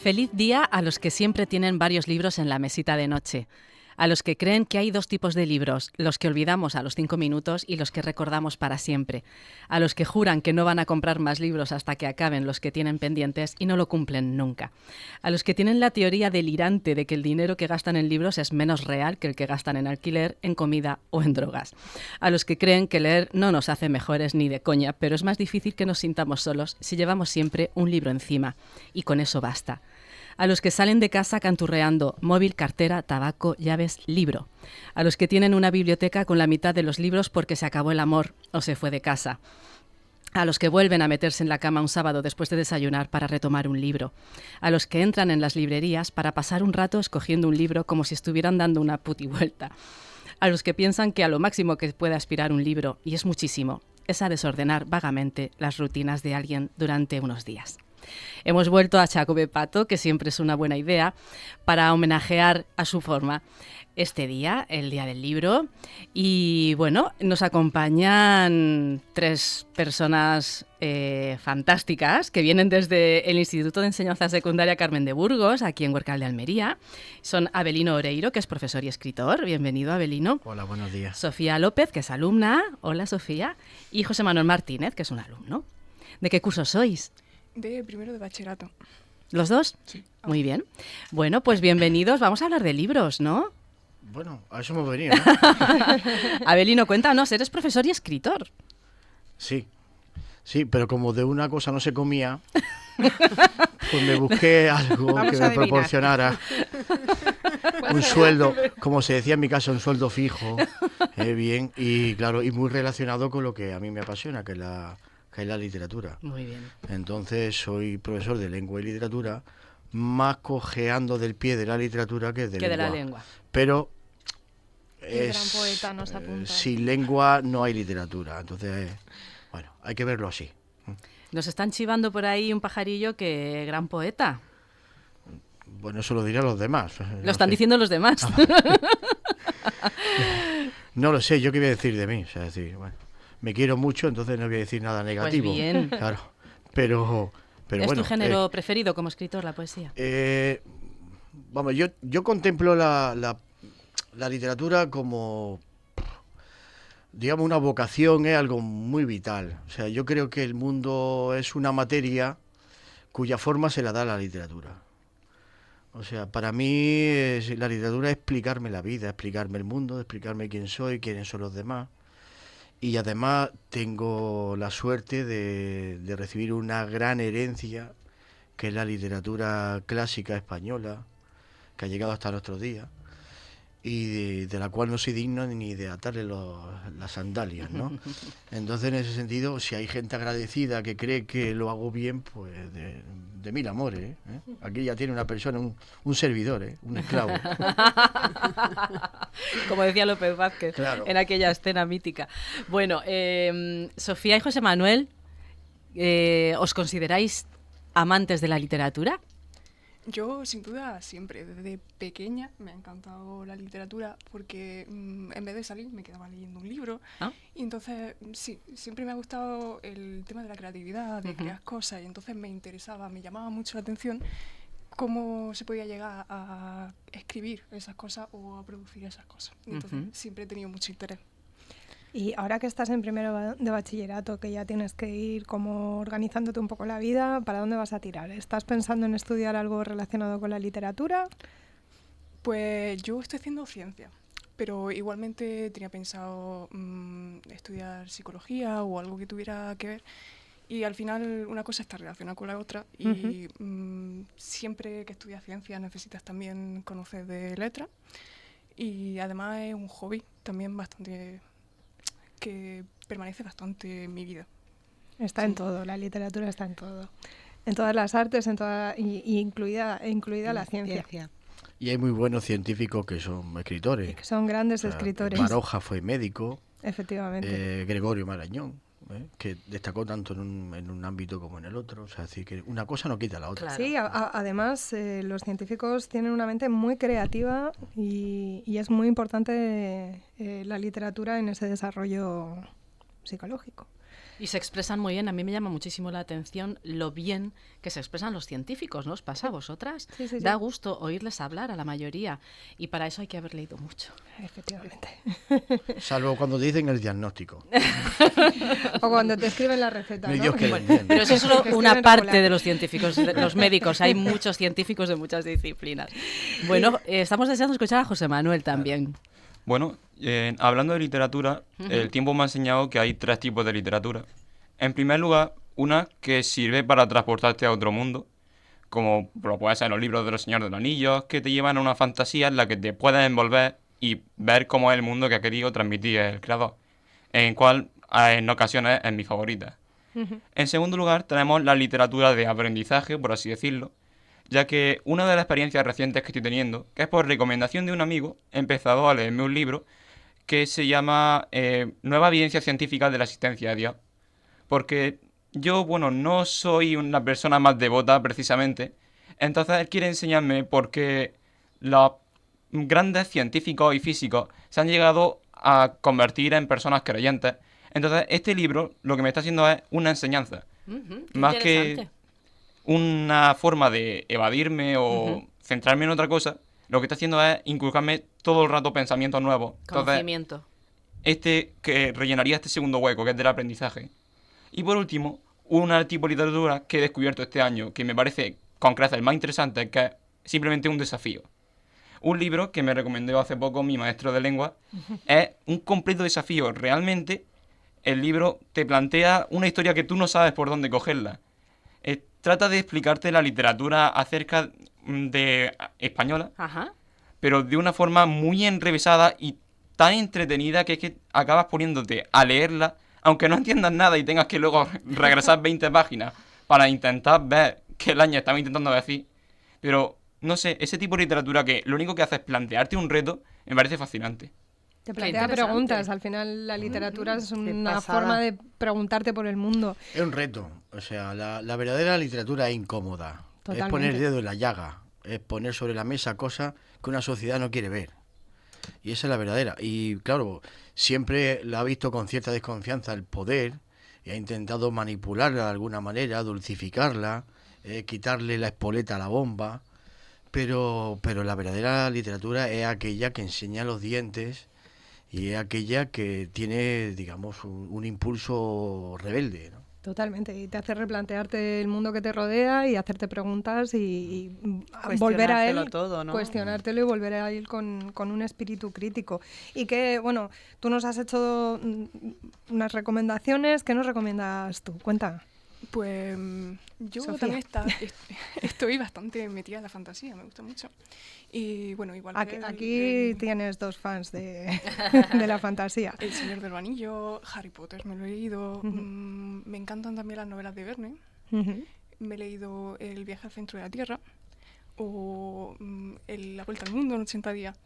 Feliz día a los que siempre tienen varios libros en la mesita de noche. A los que creen que hay dos tipos de libros, los que olvidamos a los 5 minutos y los que recordamos para siempre. A los que juran que no van a comprar más libros hasta que acaben los que tienen pendientes y no lo cumplen nunca. A los que tienen la teoría delirante de que el dinero que gastan en libros es menos real que el que gastan en alquiler, en comida o en drogas. A los que creen que leer no nos hace mejores ni de coña, pero es más difícil que nos sintamos solos si llevamos siempre un libro encima. Y con eso basta. A los que salen de casa canturreando móvil, cartera, tabaco, llaves, libro. A los que tienen una biblioteca con la mitad de los libros porque se acabó el amor o se fue de casa. A los que vuelven a meterse en la cama un sábado después de desayunar para retomar un libro. A los que entran en las librerías para pasar un rato escogiendo un libro como si estuvieran dando una putivuelta. A los que piensan que a lo máximo que puede aspirar un libro, y es muchísimo, es a desordenar vagamente las rutinas de alguien durante unos días. Hemos vuelto a Xacobe Pato, que siempre es una buena idea, para homenajear a su forma este día, el Día del Libro. Y bueno, nos acompañan 3 personas fantásticas que vienen desde el Instituto de Enseñanza Secundaria Carmen de Burgos, aquí en Huércal de Almería. Son Avelino Oreiro, que es profesor y escritor. Bienvenido, Avelino. Hola, buenos días. Sofía López, que es alumna. Hola, Sofía. Y José Manuel Martínez, que es un alumno. ¿De qué curso sois? De primero de bachillerato. ¿Los dos? Sí. Muy bien. Bueno, pues bienvenidos. Vamos a hablar de libros, ¿no? Bueno, a eso hemos venido, ¿no? Avelino, cuéntanos, eres profesor y escritor. Sí, pero como de una cosa no se comía, pues me busqué algo que me proporcionara un sueldo, como se decía en mi caso, un sueldo fijo, bien, y claro, y muy relacionado con lo que a mí me apasiona, que es la literatura. Muy bien. Entonces soy profesor de lengua y literatura, más cojeando del pie de la literatura que de la lengua. Pero El gran poeta nos apunta. Sin lengua no hay literatura. Entonces, bueno, hay que verlo así. Nos están chivando por ahí un pajarillo que gran poeta. Bueno, eso lo dirán los demás. Lo están diciendo los demás. No lo sé, yo qué voy a decir de mí. O sea, decir, bueno, me quiero mucho, entonces no voy a decir nada negativo. Pues bien. Claro, pero ¿Es bueno, tu género preferido como escritor, la poesía? Vamos, yo contemplo la literatura como, digamos, una vocación, es algo muy vital. O sea, yo creo que el mundo es una materia cuya forma se la da la literatura. O sea, para mí la literatura es explicarme la vida, explicarme el mundo, explicarme quién soy, quiénes son los demás. Y además tengo la suerte de recibir una gran herencia, que es la literatura clásica española, que ha llegado hasta nuestros días, y de la cual no soy digno ni de atarle las sandalias, ¿no? Entonces, en ese sentido, si hay gente agradecida que cree que lo hago bien, pues de mil amores, ¿eh? Aquí ya tiene una persona, un servidor, un esclavo. Como decía López Vázquez, claro, en aquella escena mítica. Bueno, Sofía y José Manuel, ¿os consideráis amantes de la literatura? Yo, sin duda, siempre, desde pequeña me ha encantado la literatura porque en vez de salir me quedaba leyendo un libro. ¿Ah? Y entonces, sí, siempre me ha gustado el tema de la creatividad, de crear cosas, y entonces me interesaba, me llamaba mucho la atención cómo se podía llegar a escribir esas cosas o a producir esas cosas. Entonces, siempre he tenido mucho interés. Y ahora que estás en primero de bachillerato, que ya tienes que ir como organizándote un poco la vida, ¿para dónde vas a tirar? ¿Estás pensando en estudiar algo relacionado con la literatura? Pues yo estoy haciendo ciencia, pero igualmente tenía pensado estudiar psicología o algo que tuviera que ver. Y al final una cosa está relacionada con la otra y siempre que estudias ciencia necesitas también conocer de letras. Y además es un hobby también bastante que permanece bastante en mi vida. Está en todo, la literatura está en todo. En todas las artes, incluida la ciencia. Y hay muy buenos científicos que son escritores. Y que son grandes escritores. Baroja fue médico. Efectivamente. Gregorio Marañón, que destacó tanto en un ámbito como en el otro. O sea, decir que una cosa no quita la otra. Claro. Sí, además los científicos tienen una mente muy creativa y es muy importante la literatura en ese desarrollo psicológico. Y se expresan muy bien. A mí me llama muchísimo la atención lo bien que se expresan los científicos, ¿no os pasa a vosotras? Sí. Da gusto oírles hablar a la mayoría y para eso hay que haber leído mucho. Efectivamente. Salvo cuando te dicen el diagnóstico. O cuando te escriben la receta, Ni ¿no? Dios que lo Bueno, entienda. pero eso es solo Que una escriben parte regular. de los científicos, de los médicos. Hay muchos científicos de muchas disciplinas. Bueno, estamos deseando escuchar a José Manuel también. Bueno, hablando de literatura, el tiempo me ha enseñado que hay 3 tipos de literatura. En primer lugar, una que sirve para transportarte a otro mundo, como lo puede ser los libros de los Señores de los Anillos, que te llevan a una fantasía en la que te puedes envolver y ver cómo es el mundo que ha querido transmitir el creador, en cual en ocasiones es mi favorita. En segundo lugar, tenemos la literatura de aprendizaje, por así decirlo, ya que una de las experiencias recientes que estoy teniendo, que es por recomendación de un amigo, he empezado a leerme un libro que se llama Nueva evidencia científica de la existencia de Dios. Porque yo, no soy una persona más devota precisamente, entonces él quiere enseñarme por qué los grandes científicos y físicos se han llegado a convertir en personas creyentes. Entonces este libro lo que me está haciendo es una enseñanza, Qué más que interesante. una forma de evadirme o centrarme en otra cosa. Lo que está haciendo es inculcarme todo el rato pensamientos nuevos. Entonces, Conocimiento. que rellenaría este segundo hueco, que es del aprendizaje. Y por último, un tipo de literatura que he descubierto este año, que me parece con creces más interesante, que es simplemente un desafío. Un libro que me recomendó hace poco mi maestro de lengua es un completo desafío. Realmente, el libro te plantea una historia que tú no sabes por dónde cogerla. Trata de explicarte la literatura acerca de española, Ajá. pero de una forma muy enrevesada y tan entretenida que es que acabas poniéndote a leerla, aunque no entiendas nada y tengas que luego regresar 20 páginas para intentar ver qué Laña estaba intentando decir. Pero, no sé, ese tipo de literatura que lo único que hace es plantearte un reto, me parece fascinante. Te Qué plantea interesante. preguntas. Al final la literatura es una pasada. forma de preguntarte por el mundo. Es un reto. O sea, la verdadera literatura es incómoda. Totalmente. Es poner el dedo en la llaga. Es poner sobre la mesa cosas que una sociedad no quiere ver. Y esa es la verdadera. Y claro, siempre la ha visto con cierta desconfianza el poder y ha intentado manipularla de alguna manera, dulcificarla, quitarle la espoleta a la bomba. Pero la verdadera literatura es aquella que enseña los dientes y es aquella que tiene, digamos, un impulso rebelde, ¿no? Totalmente. Y te hace replantearte el mundo que te rodea y hacerte preguntas y volver a él. Cuestionártelo todo, ¿no? Cuestionártelo y volver a él con un espíritu crítico. Y que, bueno, tú nos has hecho unas recomendaciones. ¿Qué nos recomiendas tú? Cuenta. Pues yo Sofía. también estoy bastante metida en la fantasía, me gusta mucho. Y bueno, igual que Aquí tienes 2 fans de la fantasía. El Señor del Anillo, Harry Potter me lo he leído. Me encantan también las novelas de Verne. Ujú. Me he leído El viaje al centro de la Tierra o La vuelta al mundo en 80 días.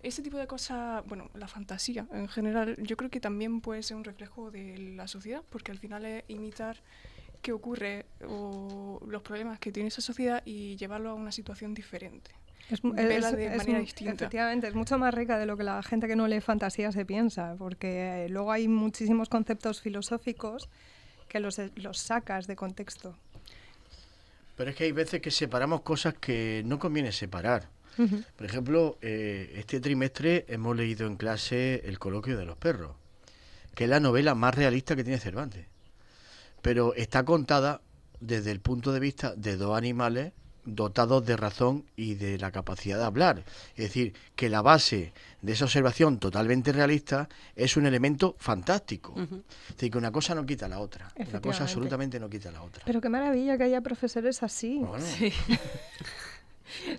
Ese tipo de cosas, bueno, la fantasía en general, yo creo que también puede ser un reflejo de la sociedad, porque al final es imitar qué ocurre o los problemas que tiene esa sociedad y llevarlo a una situación diferente. Verla de manera distinta. Efectivamente, es mucho más rica de lo que la gente que no lee fantasía se piensa, porque luego hay muchísimos conceptos filosóficos que los sacas de contexto. Pero es que hay veces que separamos cosas que no conviene separar. Por ejemplo, este trimestre hemos leído en clase El coloquio de los perros, que es la novela más realista que tiene Cervantes. Pero está contada desde el punto de vista de 2 animales dotados de razón y de la capacidad de hablar. Es decir, que la base de esa observación totalmente realista es un elemento fantástico. Es decir, que una cosa no quita la otra. Una cosa Efectivamente. absolutamente no quita la otra. Pero qué maravilla que haya profesores así. Bueno, Sí.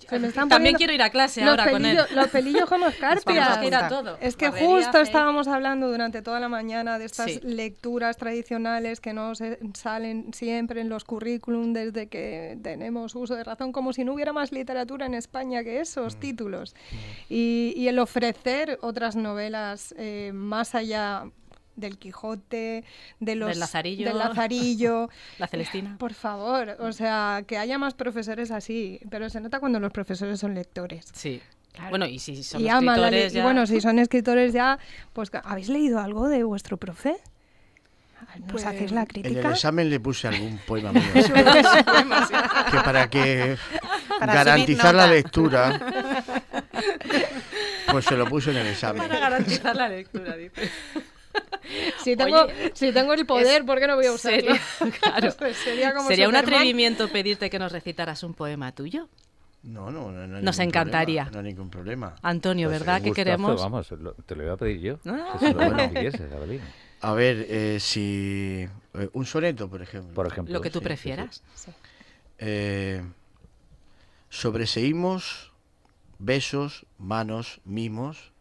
Se me están También poniendo quiero ir a clase los ahora con él. Los pelillos como Vamos a escarpias. ir a todo. Es que Guardería, justo hey. estábamos hablando durante toda la mañana de estas Sí. lecturas tradicionales que no salen siempre en los currículum desde que tenemos uso de razón, como si no hubiera más literatura en España que esos títulos. Y el ofrecer otras novelas más allá del Quijote, del Lazarillo. La Celestina. Por favor, o sea, que haya más profesores así, pero se nota cuando los profesores son lectores. Sí. Bueno, y si son Y aman la escritores y ya... bueno, si son escritores ya, pues ¿habéis leído algo de vuestro profe? ¿Nos Pues, hacéis la En el crítica? examen le puse algún poema mío. Demasiado. Que para que Para garantizar subir la nota. lectura, pues se lo puso en el examen. Para garantizar la lectura, dice. Si tengo, Oye, si tengo el poder, ¿por qué no voy a usarlo? Sería, claro, Sería como sería un Superman. atrevimiento pedirte que nos recitaras un poema tuyo. No hay Nos ningún encantaría. problema, no hay ningún problema. Antonio, Pues ¿verdad un que gustazo, queremos? Vamos, te lo iba a pedir yo. Ah. Si es lo que quisieses, Abelino. A ver, si un soneto, por ejemplo. Por ejemplo. Lo que tú sí, sí, sí. prefieras. Sobreseímos besos, manos, mimos,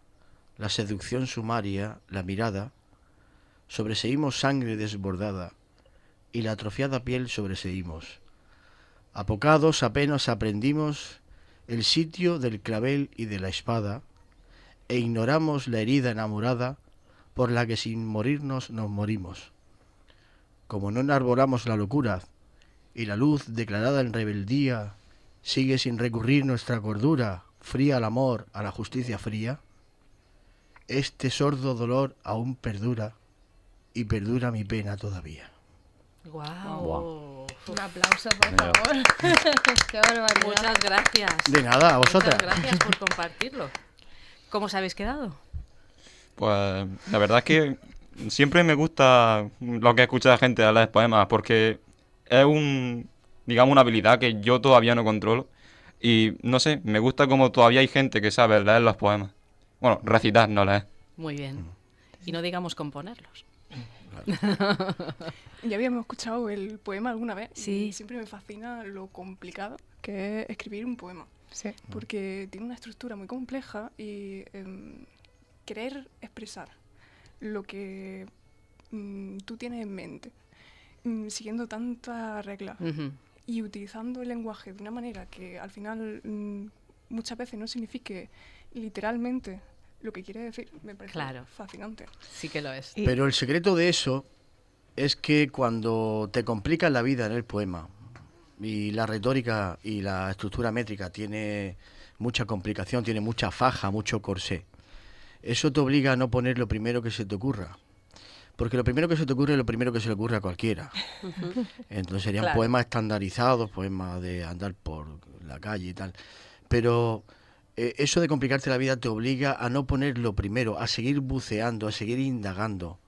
la seducción sumaria, la mirada. Sobreseímos sangre desbordada y la atrofiada piel sobreseímos. Apocados apenas aprendimos el sitio del clavel y de la espada e ignoramos la herida enamorada por la que sin morirnos nos morimos. Como no enarbolamos la locura y la luz declarada en rebeldía sigue sin recurrir nuestra cordura, fría al amor, a la justicia fría, este sordo dolor aún perdura y perdura mi pena todavía. Guau. Un aplauso, por Mira. favor. Qué barbaridad. Muchas gracias. De nada, a vosotras. Muchas gracias por compartirlo. ¿Cómo os habéis quedado? Pues la verdad es que siempre me gusta lo que escucha la gente hablar de poemas porque es digamos, una habilidad que yo todavía no controlo y no sé, me gusta como todavía hay gente que sabe leer los poemas. Bueno, recitar, no leer. Muy bien. Y no digamos componerlos. Ya habíamos escuchado el poema alguna vez Sí. y siempre me fascina lo complicado que es escribir un poema. Sí. Porque tiene una estructura muy compleja y querer expresar lo que tú tienes en mente, siguiendo tantas reglas Ujú. y utilizando el lenguaje de una manera que al final muchas veces no signifique literalmente lo que quiere decir, me parece Claro. fascinante. Sí que lo es. Y- Pero el secreto de eso es que cuando te complicas la vida en el poema y la retórica y la estructura métrica tiene mucha complicación, tiene mucha faja, mucho corsé, eso te obliga a no poner lo primero que se te ocurra. Porque lo primero que se te ocurre es lo primero que se le ocurre a cualquiera. Entonces serían Claro. poemas estandarizados, poemas de andar por la calle y tal. Pero eso de complicarte la vida te obliga a no poner lo primero, a seguir buceando, a seguir indagando,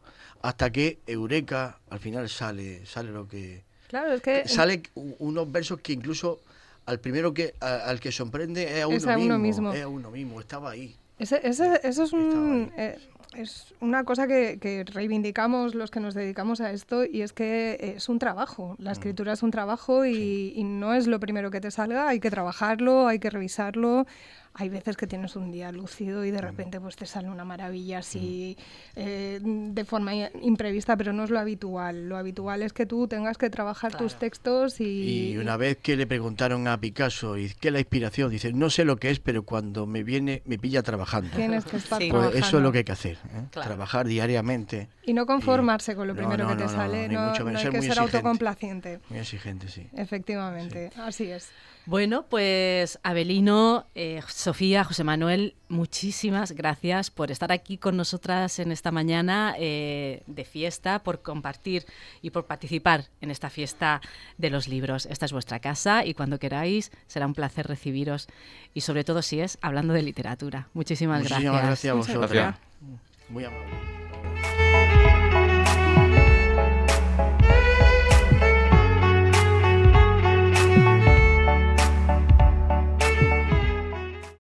hasta que eureka, al final sale lo que... Claro, es que Sale unos versos que incluso al primero al que sorprende es a uno, Es a uno mismo. Es a uno mismo, estaba ahí. eso es es una cosa que reivindicamos los que nos dedicamos a esto y es que es un trabajo. La escritura es un trabajo y no es lo primero que te salga, hay que trabajarlo, hay que revisarlo. Hay veces que tienes un día lúcido y de repente pues te sale una maravilla así de forma imprevista, pero no es lo habitual. Lo habitual es que tú tengas que trabajar tus Claro. textos Y una vez que le preguntaron a Picasso, ¿y qué es la inspiración? Dice, no sé lo que es, pero cuando me viene, me pilla trabajando. tienes que estar Sí. Pues trabajando. eso es lo que hay que hacer, ¿eh? Claro. Trabajar diariamente. Y no conformarse con lo No, primero no, que te no, no, sale, ni no, mucho no menos, hay ser que muy ser exigente. autocomplaciente. Muy exigente, sí. Efectivamente, así es. Bueno, pues Abelino, Sofía, José Manuel, muchísimas gracias por estar aquí con nosotras en esta mañana de fiesta, por compartir y por participar en esta fiesta de los libros. Esta es vuestra casa y cuando queráis será un placer recibiros y sobre todo si es hablando de literatura. Muchísimas Muchísimas gracias a Muchas vosotros. gracias. Muy amable.